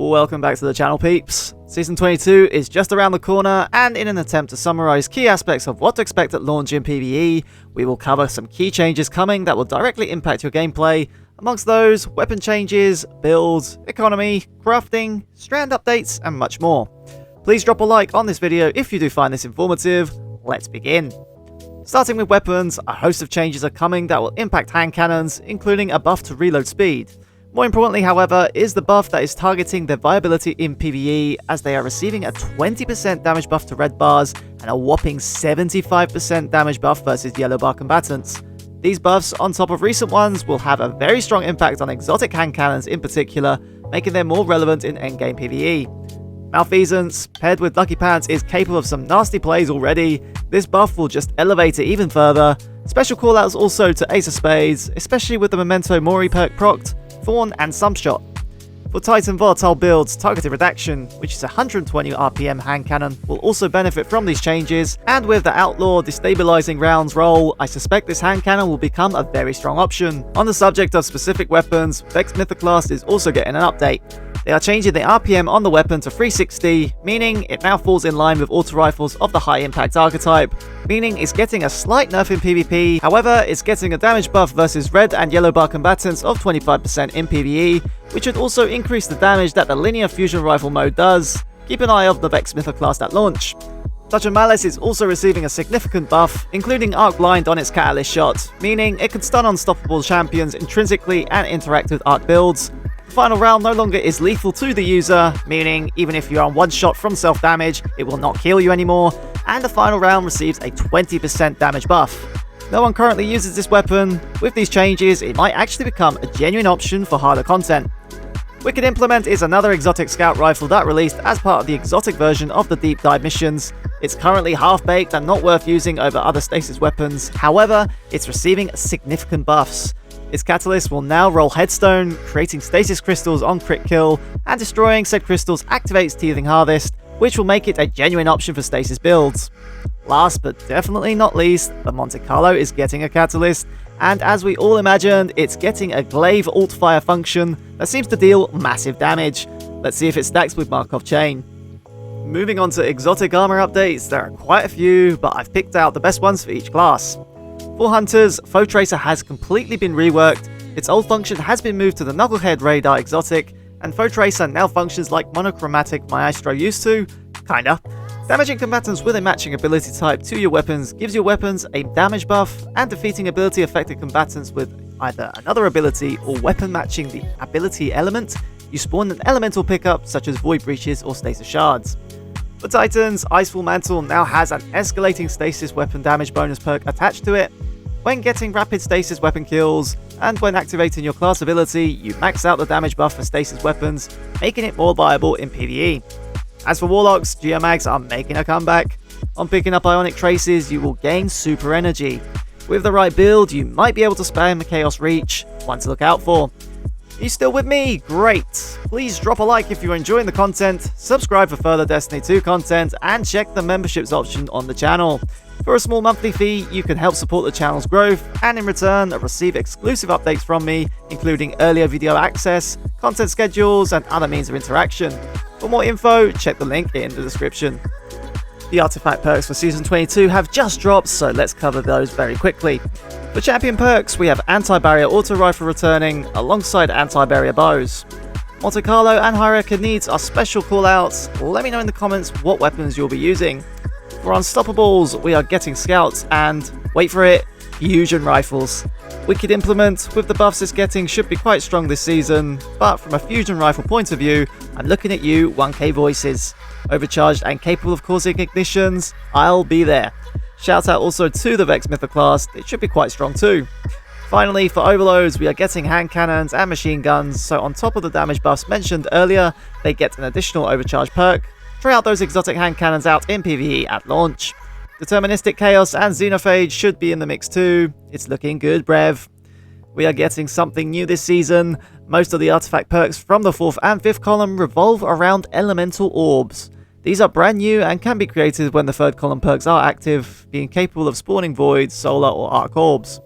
Welcome back to the channel, peeps. Season 22 is just around the corner, and in an attempt to summarize key aspects of what to expect at launch in PvE, we will cover some key changes coming that will directly impact your gameplay. Amongst those, weapon changes, builds, economy, crafting, strand updates, and much more. Please drop a like on this video if you do find this informative. Let's begin. Starting with weapons, a host of changes are coming that will impact hand cannons, including a buff to reload speed. More importantly, however, is the buff that is targeting their viability in PvE, as they are receiving a 20% damage buff to red bars and a whopping 75% damage buff versus yellow bar combatants. These buffs, on top of recent ones, will have a very strong impact on exotic hand cannons in particular, making them more relevant in endgame PvE. Malfeasance, paired with Lucky Pants, is capable of some nasty plays already. This buff will just elevate it even further. Special callouts also to Ace of Spades, especially with the Memento Mori perk procced, Thorn and Sumshot. For Titan volatile builds, Targeted Redaction, which is a 120 RPM hand cannon, will also benefit from these changes, and with the Outlaw destabilizing rounds role, I suspect this hand cannon will become a very strong option. On the subject of specific weapons, Vex Mythoclast is also getting an update. They are changing the RPM on the weapon to 360, meaning it now falls in line with auto rifles of the high impact archetype, meaning it's getting a slight nerf in PvP. However, it's getting a damage buff versus red and yellow bar combatants of 25% in PvE, which would also increase the damage that the linear fusion rifle mode does. Keep an eye on the Vex Mythoclast at launch. Touch of Malice is also receiving a significant buff, including Arc Blind on its Catalyst shot, meaning it can stun unstoppable champions intrinsically and interact with Arc builds. The final round no longer is lethal to the user, meaning even if you are one shot from self-damage, it will not kill you anymore, and the final round receives a 20% damage buff. No one currently uses this weapon. With these changes, it might actually become a genuine option for harder content. Wicked Implement is another exotic scout rifle that released as part of the exotic version of the deep dive missions. It's currently half-baked and not worth using over other stasis weapons, however, it's receiving significant buffs. Its catalyst will now roll headstone, creating stasis crystals on crit kill, and destroying said crystals activates Teething Harvest, which will make it a genuine option for stasis builds. Last but definitely not least, the Monte Carlo is getting a catalyst, and as we all imagined, it's getting a glaive alt fire function that seems to deal massive damage. Let's see if it stacks with Markov Chain. Moving on to exotic armor updates, there are quite a few, but I've picked out the best ones for each class. For Hunters, Foe Tracer has completely been reworked. Its old function has been moved to the Knucklehead Radar exotic, and Foe Tracer now functions like monochromatic Maestro used to, kinda. Damaging combatants with a matching ability type to your weapons gives your weapons a damage buff, and defeating ability affected combatants with either another ability or weapon matching the ability element, you spawn an elemental pickup such as Void Breaches or Stasis Shards. For Titans, Icefall Mantle now has an escalating stasis weapon damage bonus perk attached to it. When getting rapid stasis weapon kills, and when activating your class ability, you max out the damage buff for stasis weapons, making it more viable in PvE. As for Warlocks, Geomags are making a comeback. On picking up Ionic Traces, you will gain super energy. With the right build, you might be able to spam Chaos Reach, one to look out for. Are you still with me? Great! Please drop a like if you're enjoying the content, subscribe for further Destiny 2 content, and check the memberships option on the channel. For a small monthly fee, you can help support the channel's growth, and in return, receive exclusive updates from me, including earlier video access, content schedules, and other means of interaction. For more info, check the link in the description. The artifact perks for Season 22 have just dropped, so let's cover those very quickly. For champion perks, we have Anti-Barrier Auto Rifle returning, alongside Anti-Barrier Bows. Monte Carlo and Hierarchy needs are special callouts. Let me know in the comments what weapons you'll be using. For Unstoppables, we are getting Scouts and, wait for it, Fusion Rifles. Wicked Implement, with the buffs it's getting, should be quite strong this season, but from a Fusion Rifle point of view, I'm looking at you, 1K Voices. Overcharged and capable of causing ignitions, I'll be there. Shout out also to the Vex Mythoclast, it should be quite strong too. Finally, for Overloads, we are getting hand cannons and machine guns, so on top of the damage buffs mentioned earlier, they get an additional overcharge perk. Try out those exotic hand cannons out in PvE at launch. Deterministic Chaos and Xenophage should be in the mix too. It's looking good, Brev. We are getting something new this season. Most of the artifact perks from the 4th and 5th column revolve around elemental orbs. These are brand new and can be created when the 3rd column perks are active, being capable of spawning void, solar or arc orbs.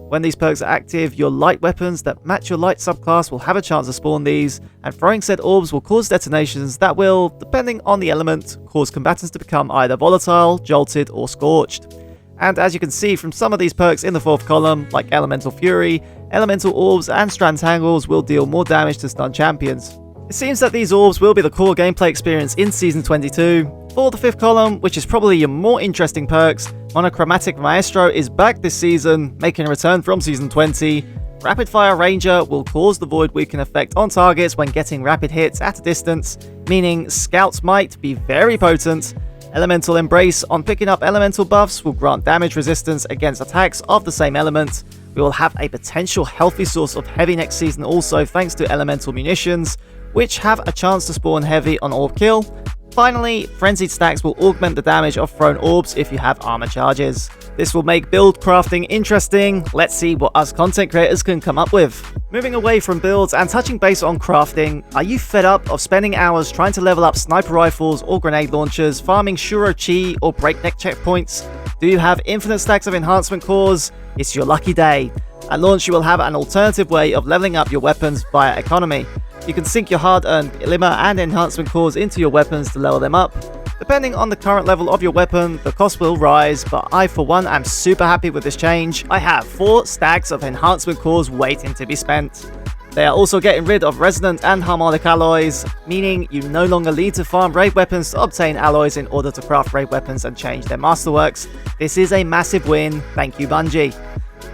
When these perks are active, your light weapons that match your light subclass will have a chance to spawn these, and throwing said orbs will cause detonations that will, depending on the element, cause combatants to become either volatile, jolted, or scorched. And as you can see from some of these perks in the 4th column, like Elemental Fury, Elemental Orbs and Strand Tangles will deal more damage to stun champions. It seems that these orbs will be the core gameplay experience in Season 22. For the 5th column, which is probably your more interesting perks, Monochromatic Maestro is back this season, making a return from Season 20. Rapid Fire Ranger will cause the Void Weaken effect on targets when getting rapid hits at a distance, meaning Scouts might be very potent. Elemental Embrace on picking up elemental buffs will grant damage resistance against attacks of the same element. We will have a potential healthy source of heavy next season also thanks to elemental munitions, which have a chance to spawn heavy on orb kill. Finally, Frenzied Stacks will augment the damage of thrown orbs if you have armor charges. This will make build crafting interesting. Let's see what us content creators can come up with. Moving away from builds and touching base on crafting, are you fed up of spending hours trying to level up sniper rifles or grenade launchers, farming Shuro Chi or breakneck checkpoints? Do you have infinite stacks of enhancement cores? It's your lucky day. At launch, you will have an alternative way of leveling up your weapons via economy. You can sink your hard-earned glimmer and enhancement cores into your weapons to level them up. Depending on the current level of your weapon, the cost will rise, but I for one am super happy with this change. I have 4 stacks of enhancement cores waiting to be spent. They are also getting rid of resonant and harmonic alloys, meaning you no longer need to farm raid weapons to obtain alloys in order to craft raid weapons and change their masterworks. This is a massive win, thank you Bungie.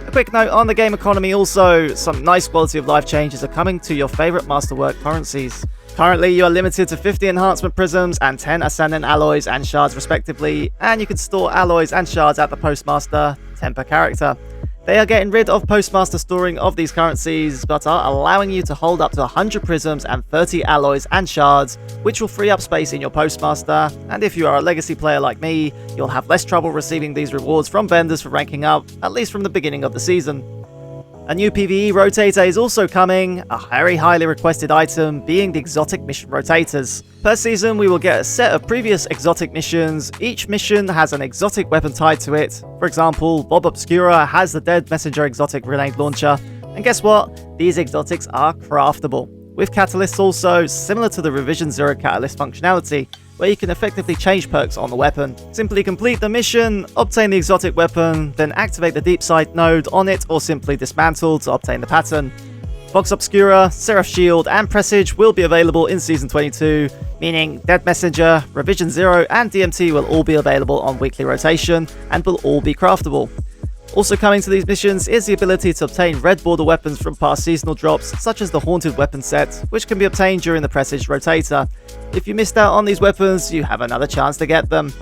A quick note on the game economy also, some nice quality of life changes are coming to your favourite masterwork currencies. Currently you are limited to 50 enhancement prisms and 10 ascendant alloys and shards respectively, and you can store alloys and shards at the postmaster, 10 per character. They are getting rid of postmaster storing of these currencies, but are allowing you to hold up to 100 prisms and 30 alloys and shards, which will free up space in your postmaster, and if you are a legacy player like me, you'll have less trouble receiving these rewards from vendors for ranking up, at least from the beginning of the season. A new PvE rotator is also coming, a very highly requested item being the exotic mission rotators. Per season we will get a set of previous exotic missions. Each mission has an exotic weapon tied to it. For example, Bob Obscura has the Dead Messenger exotic grenade launcher. And guess what? These exotics are craftable. With catalysts also, similar to the Revision 0 catalyst functionality, where you can effectively change perks on the weapon. Simply complete the mission, obtain the exotic weapon, then activate the deep sight node on it or simply dismantle to obtain the pattern. Vox Obscura, Seraph Shield and Presage will be available in Season 22, meaning Dead Messenger, Revision 0 and DMT will all be available on weekly rotation and will all be craftable. Also coming to these missions is the ability to obtain red border weapons from past seasonal drops, such as the Haunted Weapon set, which can be obtained during the Presage Rotator. If you missed out on these weapons, you have another chance to get them.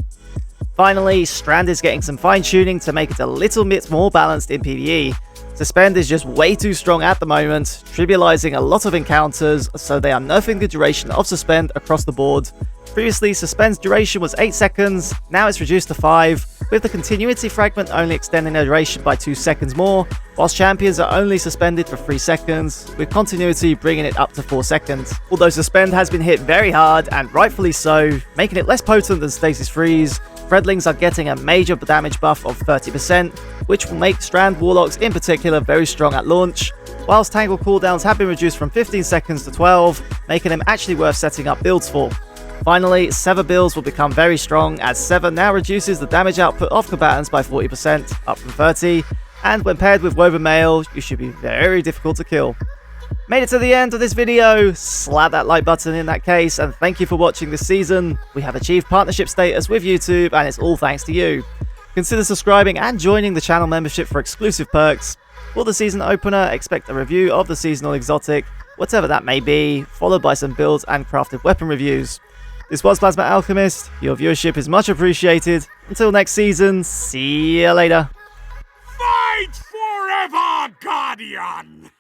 Finally, Strand is getting some fine-tuning to make it a little bit more balanced in PvE. Suspend is just way too strong at the moment, trivializing a lot of encounters, so they are nerfing the duration of Suspend across the board. Previously, Suspend's duration was 8 seconds, now it's reduced to 5, with the Continuity Fragment only extending their duration by 2 seconds more, whilst champions are only suspended for 3 seconds, with Continuity bringing it up to 4 seconds. Although Suspend has been hit very hard, and rightfully so, making it less potent than Stasis Freeze, Threadlings are getting a major damage buff of 30%, which will make Strand Warlocks in particular very strong at launch, whilst Tangle cooldowns have been reduced from 15 seconds to 12, making them actually worth setting up builds for. Finally, Sever builds will become very strong, as Sever now reduces the damage output of combatants by 40%, up from 30%, and when paired with Woven Mail, you should be very difficult to kill. Made it to the end of this video, slap that like button in that case, and thank you for watching this season. We have achieved partnership status with YouTube, and it's all thanks to you. Consider subscribing and joining the channel membership for exclusive perks. For the season opener, expect a review of the seasonal exotic, whatever that may be, followed by some builds and crafted weapon reviews. This was Plasma Alchemist, your viewership is much appreciated. Until next season, see you later. Fight forever, Guardian!